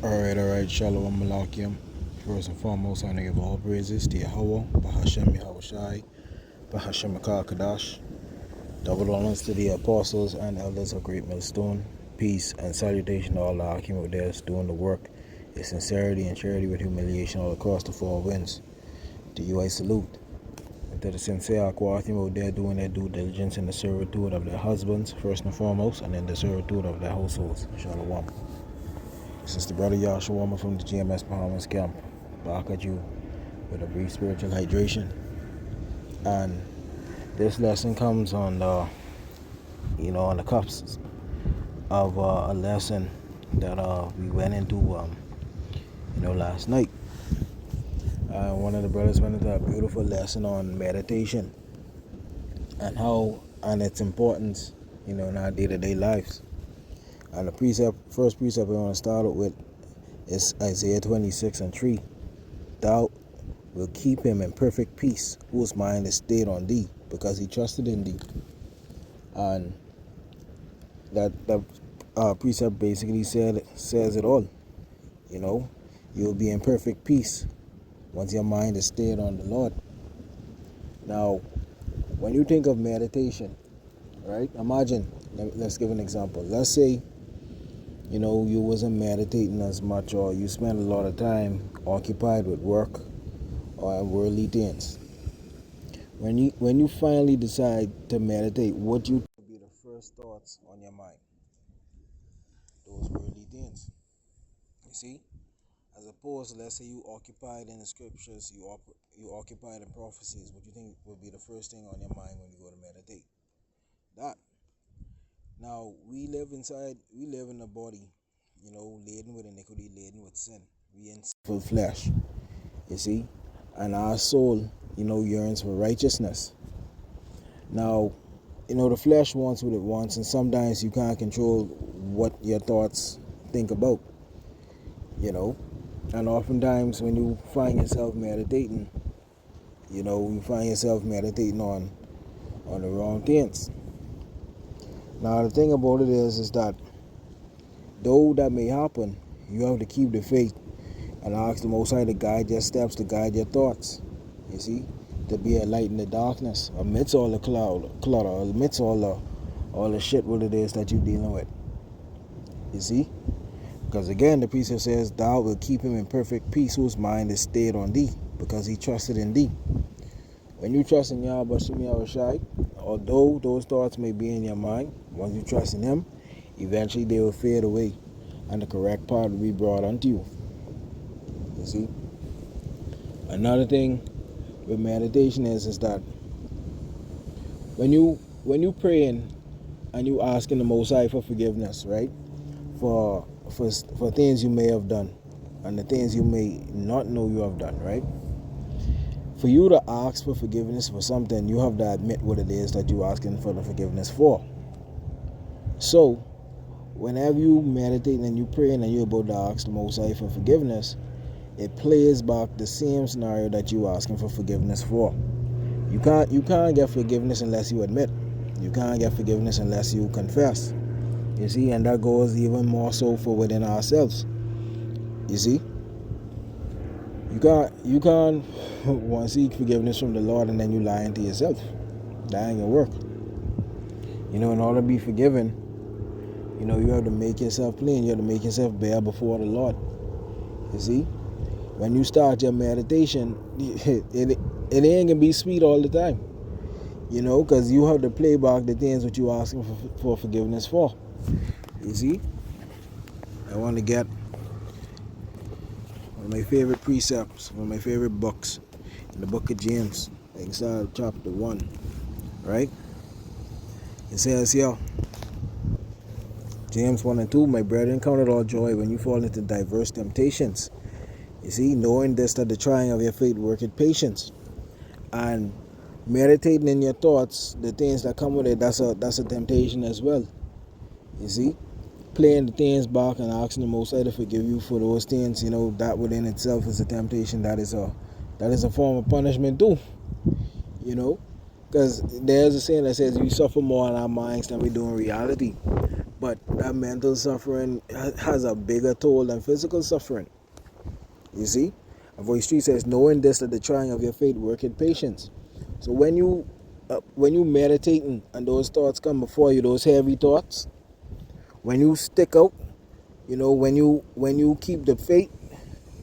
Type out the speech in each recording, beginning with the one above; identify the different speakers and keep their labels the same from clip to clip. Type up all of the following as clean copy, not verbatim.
Speaker 1: Alright, Shalom Malachiam. First and foremost, I give all praises to Yahweh, Bahashem Yahushai, Bahashem Makar Kadash. Double honors to the apostles and elders of Great Millstone. Peace and salutation to all the Akim out there doing the work in sincerity and charity with humiliation all across the four winds. To you I salute. And to the sincere Aquathim out there doing their due diligence in the servitude of their husbands, first and foremost, and in the servitude of their households. Shalom. This is the brother Yahshua from the GMS Bahamas camp, back at you with a brief spiritual hydration. And this lesson comes on on the cups of a lesson that we went into last night. One of the brothers went into a beautiful lesson on meditation and its importance in our day-to-day lives. And the first precept we want to start with is Isaiah 26:3. Thou will keep him in perfect peace, whose mind is stayed on thee, because he trusted in thee. And that precept basically says it all. You'll be in perfect peace once your mind is stayed on the Lord. Now, when you think of meditation, right? Imagine, let's give an example. Let's say you wasn't meditating as much, or you spent a lot of time occupied with work or worldly things. When you finally decide to meditate, what you will be the first thoughts on your mind? Those worldly things. You see? As opposed to, let's say you occupied in the scriptures, you occupied in prophecies, what do you think would be the first thing on your mind when you go to meditate? That. Now, we live in a body, laden with iniquity, laden with sin. We in sinful flesh, you see? And our soul, yearns for righteousness. Now, the flesh wants what it wants, and sometimes you can't control what your thoughts think about, And oftentimes when you find yourself meditating, you find yourself meditating on the wrong things. Now, the thing about it is that though that may happen, you have to keep the faith and ask the Most High to guide your steps, to guide your thoughts, you see, to be a light in the darkness, amidst all the clutter, amidst all the shit what it is that you're dealing with, you see. Because again, the precept says, thou will keep him in perfect peace, whose mind is stayed on thee, because he trusted in thee. When you trust in Yahweh Yahushai, although those thoughts may be in your mind, once you trust in him, eventually they will fade away, and the correct part will be brought unto you. You see? Another thing with meditation is that when you praying and you asking the Most High for forgiveness, right? For things you may have done and the things you may not know you have done, right? For you to ask for forgiveness for something, you have to admit what it is that you're asking for the forgiveness for. So, whenever you meditate and you pray and you're about to ask the Most High for forgiveness, it plays back the same scenario that you're asking for forgiveness for. You can't get forgiveness unless you admit. You can't get forgiveness unless you confess. You see, and that goes even more so for within ourselves. You see? You can't want to seek forgiveness from the Lord and then you lying to yourself. That ain't gonna work. In order to be forgiven, you have to make yourself clean. You have to make yourself bare before the Lord. You see? When you start your meditation, it ain't gonna be sweet all the time. Because you have to play back the things that you're asking for forgiveness for. You see? I want to get one of my favorite precepts, one of my favorite books, in the book of James, inside chapter 1, right? It says here, James 1:2, my brethren, count it all joy when you fall into diverse temptations. You see, knowing this, that the trying of your faith worketh patience. And meditating in your thoughts, the things that come with it, that's a temptation as well. You see? Playing the things back and asking the Most High to forgive you for those things, that within itself is a temptation. That is a form of punishment too. Because there's a saying that says we suffer more in our minds than we do in reality. But that mental suffering has a bigger toll than physical suffering. You see? And verse 3 says, knowing this, that the trying of your faith worketh patience. So when you meditating and those thoughts come before you, those heavy thoughts, when you stick out, when you keep the faith,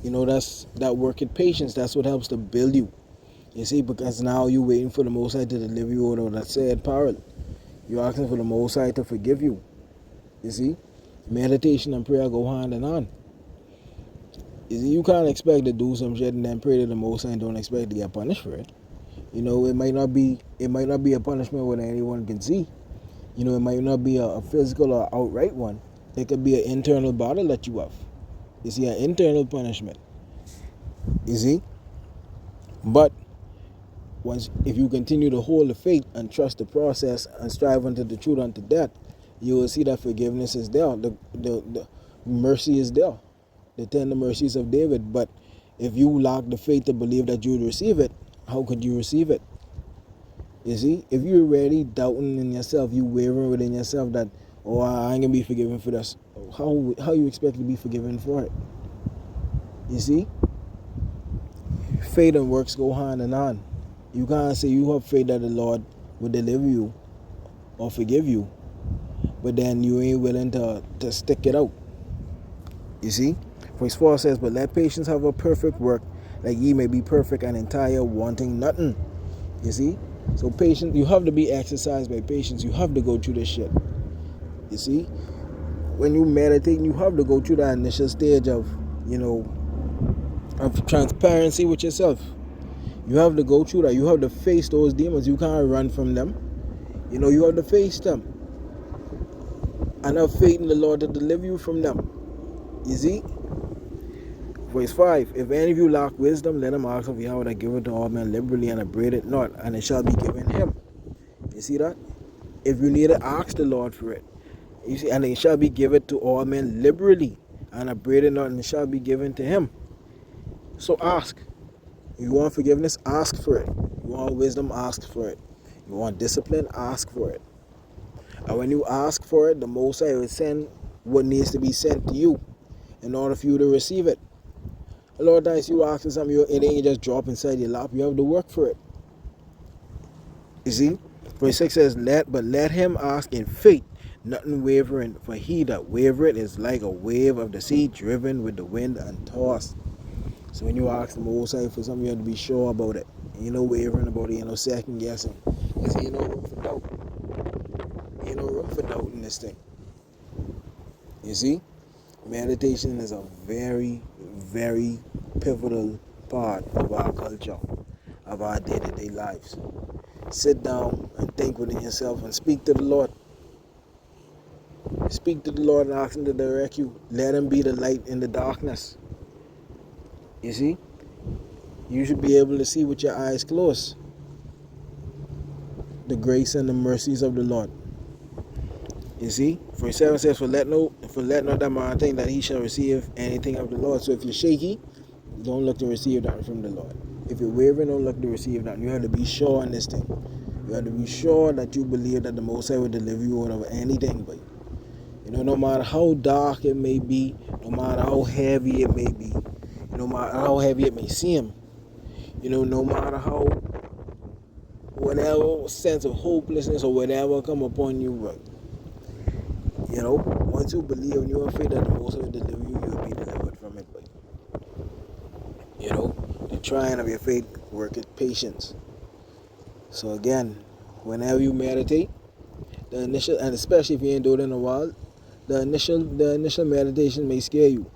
Speaker 1: that worketh patience. That's what helps to build you. You see, because now you're waiting for the Most High to deliver you out of that sad peril. You're asking for the Most High to forgive you. You see, meditation and prayer go hand in hand. You see, you can't expect to do some shit and then pray to the Most High and don't expect to get punished for it. It might not be a punishment what anyone can see. It might not be a physical or outright one. It could be an internal battle that you have. You see, an internal punishment. You see, but if you continue to hold the faith and trust the process and strive unto the truth unto death, you will see that forgiveness is there. The mercy is there. The tender mercies of David. But if you lack the faith to believe that you would receive it, how could you receive it? You see, if you're already doubting in yourself, you wavering within yourself that, oh, I ain't gonna be forgiven for this. How you expect to be forgiven for it? You see, faith and works go hand in hand. You can't say you have faith that the Lord will deliver you or forgive you, but then you ain't willing to stick it out. You see? Verse 4 says, but let patience have a perfect work, that ye may be perfect and entire, wanting nothing. You see? So patience, you have to be exercised by patience. You have to go through this shit. You see? When you meditate, you have to go through that initial stage of transparency with yourself. You have to go through that. You have to face those demons. You can't run from them. You have to face them. And have faith in the Lord to deliver you from them. You see? Verse 5, if any of you lack wisdom, let him ask of Yahweh that giveth to all men liberally and upbraid it not, and it shall be given him. You see that? If you need it, ask the Lord for it. You see, and it shall be given to all men liberally, and upbraid it not, and it shall be given to him. So ask. You want forgiveness? Ask for it. You want wisdom? Ask for it. You want discipline? Ask for it. And when you ask for it, the Most High will send what needs to be sent to you in order for you to receive it. A lot of times you ask for something, it ain't just drop inside your lap. You have to work for it. You see? Verse 6 says, let him ask in faith, nothing wavering, for he that wavereth is like a wave of the sea, driven with the wind and tossed. So when you ask the Most High for something, you have to be sure about it. Ain't no wavering about it, ain't no second guessing. Because ain't no room for doubt. Ain't no room for doubt in this thing. You see? Meditation is a very, very pivotal part of our culture, of our day-to-day lives. Sit down and think within yourself and speak to the Lord. Speak to the Lord and ask him to direct you. Let him be the light in the darkness. You see? You should be able to see with your eyes closed the grace and the mercies of the Lord. You see? Verse 7 says, for let not that man think that he shall receive anything of the Lord. So if you're shaky, don't look to receive that from the Lord. If you're wavering, don't look to receive that. You have to be sure on this thing. You have to be sure that you believe that the Most High will deliver you out of anything. But no matter how dark it may be, no matter how heavy it may be, no matter how heavy it may seem, no matter how whatever sense of hopelessness or whatever come upon you, but once you believe and you are faith that the Most High will deliver you, you will be delivered from it. But the trying of your faith worketh patience. So again, whenever you meditate, the initial, and especially if you ain't doing it in a while, the initial meditation may scare you.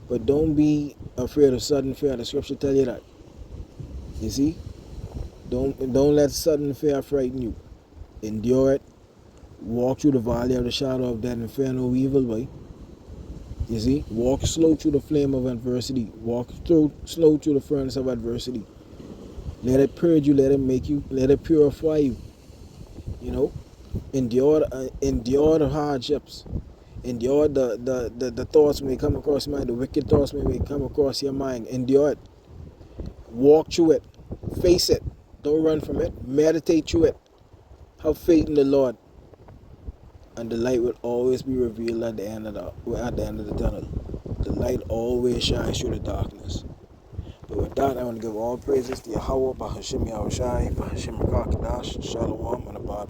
Speaker 1: But don't be afraid of sudden fear. The scripture tell you that. You see? Don't let sudden fear frighten you. Endure it. Walk through the valley of the shadow of death and fear no evil, boy. You see? Walk slow through the flame of adversity. Walk slow through the furnace of adversity. Let it purge you, let it purify you. Endure the hardships. Endure the thoughts may come across your mind, the wicked thoughts may come across your mind. Endure it. Walk through it. Face it. Don't run from it. Meditate through it. Have faith in the Lord. and the light will always be revealed at the end of the tunnel. The light always shines through the darkness. But with that, I want to give all praises to Yahweh, Bahashim Yahushai, Bahashim Rakakadash, Shalom, and Abad.